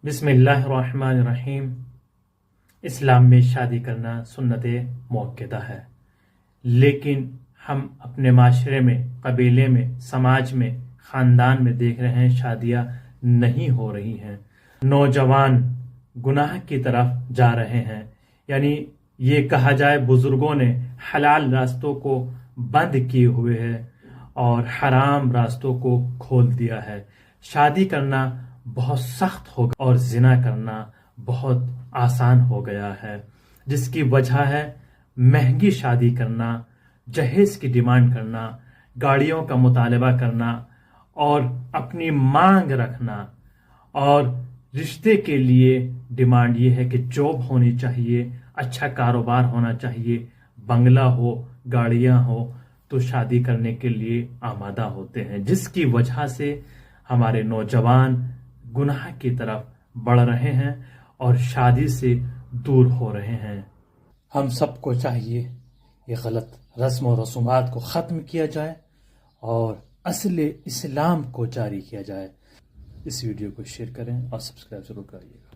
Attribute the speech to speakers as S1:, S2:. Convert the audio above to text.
S1: بسم اللہ الرحمن الرحیم۔ اسلام میں شادی کرنا سنت موقدہ ہے، لیکن ہم اپنے معاشرے میں، قبیلے میں، سماج میں، خاندان میں دیکھ رہے ہیں شادیاں نہیں ہو رہی ہیں۔ نوجوان گناہ کی طرف جا رہے ہیں، یعنی یہ کہا جائے بزرگوں نے حلال راستوں کو بند کیے ہوئے ہے اور حرام راستوں کو کھول دیا ہے۔ شادی کرنا بہت سخت ہو گیا اور زنا کرنا بہت آسان ہو گیا ہے، جس کی وجہ ہے مہنگی شادی کرنا، جہیز کی ڈیمانڈ کرنا، گاڑیوں کا مطالبہ کرنا اور اپنی مانگ رکھنا، اور رشتے کے لیے ڈیمانڈ یہ ہے کہ جاب ہونی چاہیے، اچھا کاروبار ہونا چاہیے، بنگلہ ہو، گاڑیاں ہو تو شادی کرنے کے لیے آمادہ ہوتے ہیں، جس کی وجہ سے ہمارے نوجوان گناہ کی طرف بڑھ رہے ہیں اور شادی سے دور ہو رہے ہیں۔ ہم سب کو چاہیے یہ غلط رسم و رسومات کو ختم کیا جائے اور اصل اسلام کو جاری کیا جائے۔ اس ویڈیو کو شیئر کریں اور سبسکرائب ضرور کریے گا۔